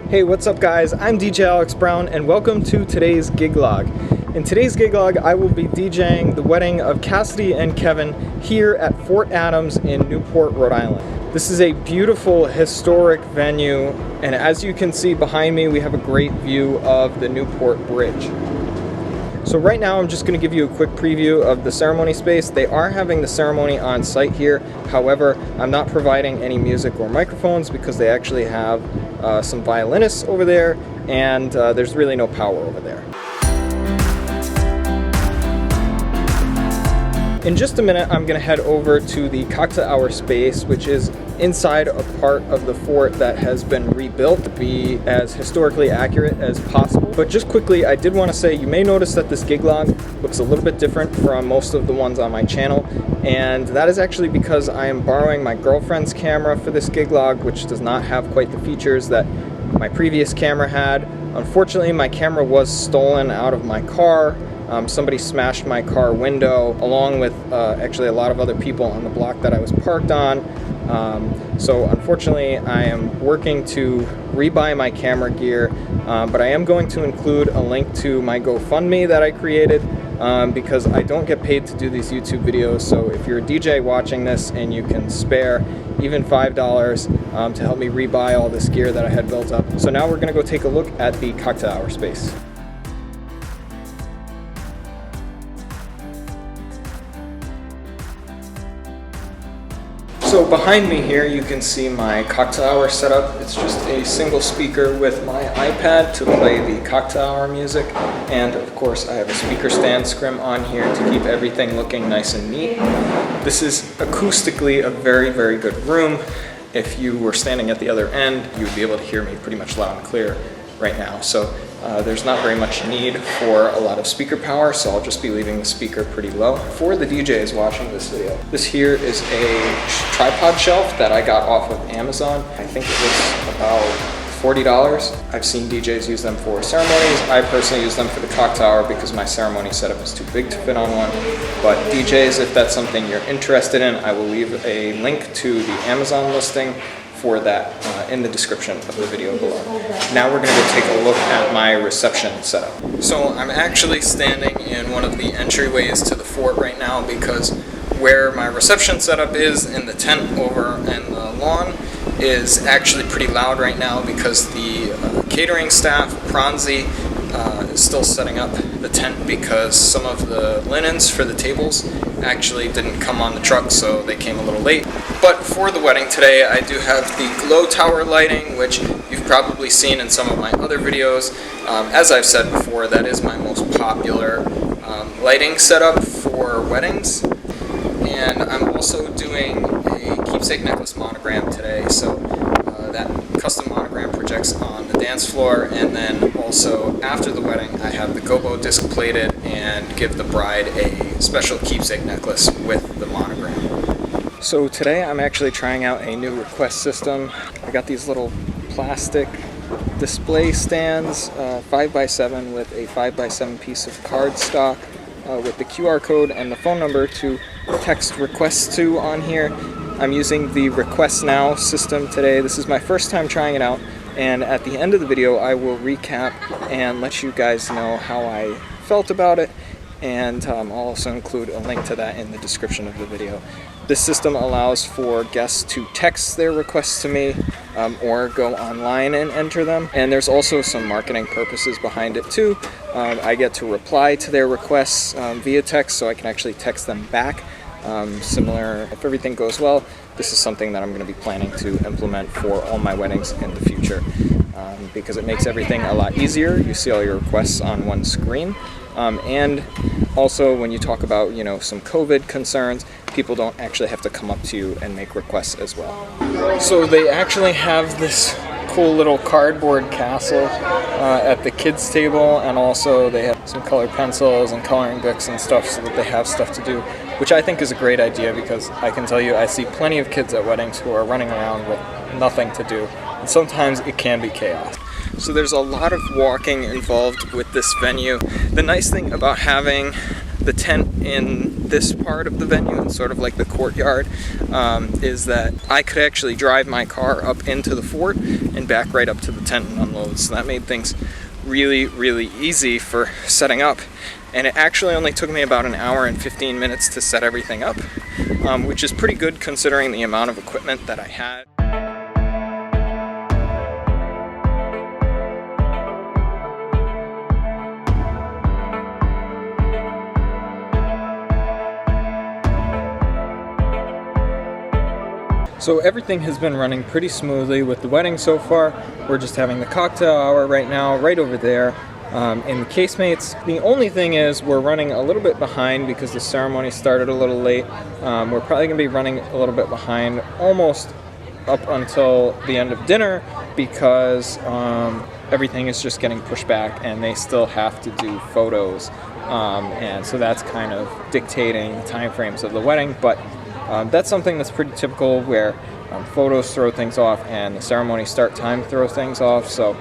Hey, what's up guys? I'm DJ Alex Brown and welcome to today's gig log. In today's gig log, I will be DJing the wedding of Cassidy and Kevin here at Fort Adams in Newport, Rhode Island. This is a beautiful historic venue, and as you can see behind me, we have a great view of the Newport Bridge. So right now I'm just going to give you a quick preview of the ceremony space. They are having the ceremony on site here. However, I'm not providing any music or microphones because they actually have some violinists over there, and there's really no power over there. In just a minute, I'm going to head over to the cocktail hour space, which is inside a part of the fort that has been rebuilt to be as historically accurate as possible. But just quickly, I did want to say you may notice that this gig log looks a little bit different from most of the ones on my channel, and that is actually because I am borrowing my girlfriend's camera for this gig log, which does not have quite the features that my previous camera had. Unfortunately, my camera was stolen out of my car. Somebody smashed my car window along with actually a lot of other people on the block that I was parked on. So unfortunately I am working to rebuy my camera gear, but I am going to include a link to my GoFundMe that I created because I don't get paid to do these YouTube videos. So if you're a DJ watching this and you can spare even $5 to help me rebuy all this gear that I had built up. So now we're going to go take a look at the cocktail hour space. So behind me here you can see my cocktail hour setup. It's just a single speaker with my iPad to play the cocktail hour music, and of course I have a speaker stand scrim on here to keep everything looking nice and neat. This is acoustically a very, very good room. If you were standing at the other end, you would be able to hear me pretty much loud and clear right now. So there's not very much need for a lot of speaker power, so I'll just be leaving the speaker pretty low. For the DJs watching this video, this here is a tripod shelf that I got off of Amazon. I think it was about $40. I've seen DJs use them for ceremonies. I personally use them for the cocktail hour because my ceremony setup is too big to fit on one. But DJs, if that's something you're interested in, I will leave a link to the Amazon listing for that in the description of the video below. Now we're going to go take a look at my reception setup. So I'm actually standing in one of the entryways to the fort right now because where my reception setup is in the tent over in the lawn is actually pretty loud right now because the catering staff, Pronzi, is still setting up the tent because some of the linens for the tables actually didn't come on the truck, so they came a little late. But for the wedding today, I do have the glow tower lighting, which you've probably seen in some of my other videos. As I've said before, that is my most popular lighting setup for weddings. And I'm also doing a keepsake necklace monogram today, so that custom monogram projects on the dance floor, and then also after the wedding I have the gobo disc plated and give the bride a special keepsake necklace with the monogram. So today I'm actually trying out a new request system. I got these little plastic display stands, 5x7 with a 5x7 piece of cardstock with the QR code and the phone number to text requests to on here. I'm using the Request Now system today. This is my first time trying it out, and at the end of the video I will recap and let you guys know how I felt about it, and I'll also include a link to that in the description of the video. This system allows for guests to text their requests to me or go online and enter them, and there's also some marketing purposes behind it too. I get to reply to their requests via text, so I can actually text them back. Similar, if everything goes well, this is something that I'm going to be planning to implement for all my weddings in the future because it makes everything a lot easier. You see all your requests on one screen, and also when you talk about, you know, some COVID concerns, people don't actually have to come up to you and make requests as well. So they actually have this cool little cardboard castle at the kids table, and also they have some colored pencils and coloring books and stuff so that they have stuff to do, which I think is a great idea because I can tell you I see plenty of kids at weddings who are running around with nothing to do, and sometimes it can be chaos. So there's a lot of walking involved with this venue. The nice thing about having the tent in this part of the venue, and sort of like the courtyard, is that I could actually drive my car up into the fort and back right up to the tent and unload. So that made things really, really easy for setting up. And it actually only took me about an hour and 15 minutes to set everything up, which is pretty good considering the amount of equipment that I had. So everything has been running pretty smoothly with the wedding so far. We're just having the cocktail hour right now, right over there in the casemates. The only thing is we're running a little bit behind because the ceremony started a little late. We're probably going to be running a little bit behind almost up until the end of dinner because everything is just getting pushed back and they still have to do photos. And so that's kind of dictating the time frames of the wedding. But that's something that's pretty typical where photos throw things off and the ceremony start time throws things off. So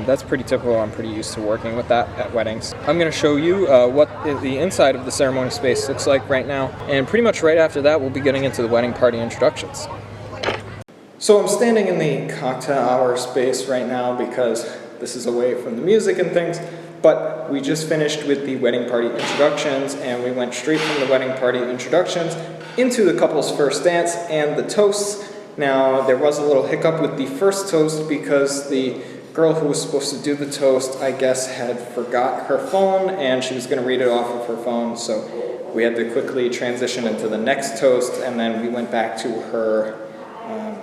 that's pretty typical. I'm pretty used to working with that at weddings. I'm going to show you what the inside of the ceremony space looks like right now. And pretty much right after that, we'll be getting into the wedding party introductions. So I'm standing in the cocktail hour space right now because this is away from the music and things. But we just finished with the wedding party introductions and we went straight from the wedding party introductions into the couple's first dance and the toasts. Now, there was a little hiccup with the first toast because the girl who was supposed to do the toast, I guess, had forgot her phone and she was going to read it off of her phone. So we had to quickly transition into the next toast and then we went back to her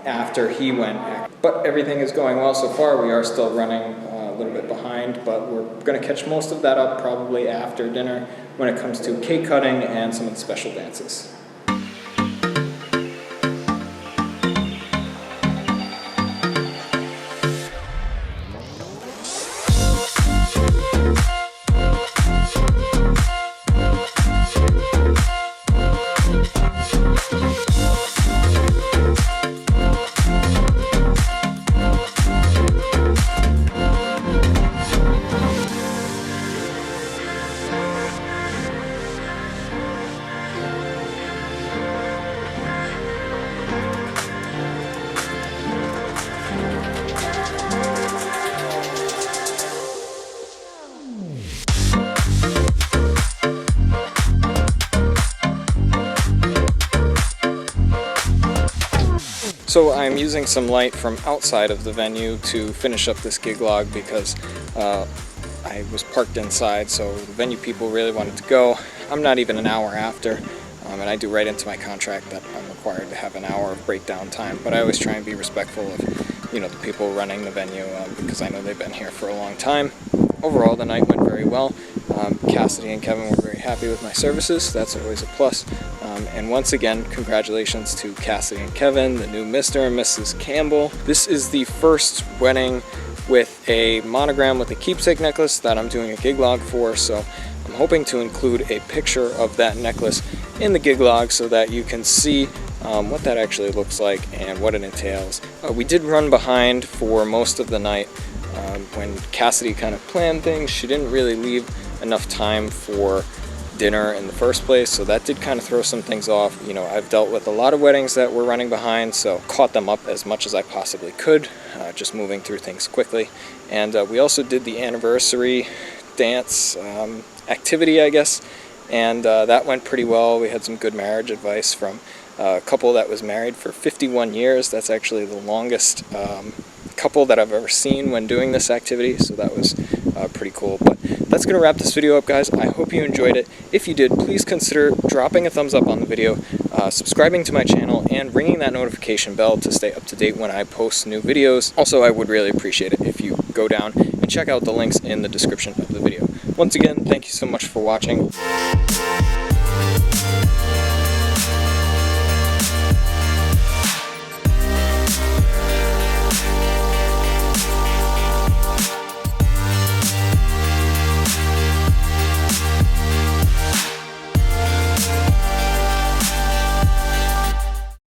after he went. But everything is going well so far. We are still running a little bit behind, but we're going to catch most of that up probably after dinner when it comes to cake cutting and some of the special dances. So I'm using some light from outside of the venue to finish up this gig log because I was parked inside, so the venue people really wanted to go. I'm not even an hour after, and I do write into my contract that I'm required to have an hour of breakdown time, but I always try and be respectful of, you know, the people running the venue because I know they've been here for a long time. Overall, the night went very well. Cassidy and Kevin were very happy with my services. That's always a plus. And once again, congratulations to Cassidy and Kevin, the new Mr. and Mrs. Campbell. This is the first wedding with a monogram with a keepsake necklace that I'm doing a gig log for, so I'm hoping to include a picture of that necklace in the gig log so that you can see what that actually looks like and what it entails. We did run behind for most of the night. When Cassidy kind of planned things, she didn't really leave enough time for dinner in the first place, so that did kind of throw some things off. You know, I've dealt with a lot of weddings that were running behind, so caught them up as much as I possibly could, just moving through things quickly. And we also did the anniversary dance activity, I guess, and that went pretty well. We had some good marriage advice from a couple that was married for 51 years. That's actually the longest couple that I've ever seen when doing this activity, so that was pretty cool. But that's going to wrap this video up, guys. I hope you enjoyed it. If you did, please consider dropping a thumbs up on the video, subscribing to my channel, and ringing that notification bell to stay up to date when I post new videos. Also, I would really appreciate it if you go down and check out the links in the description of the video. Once again, thank you so much for watching.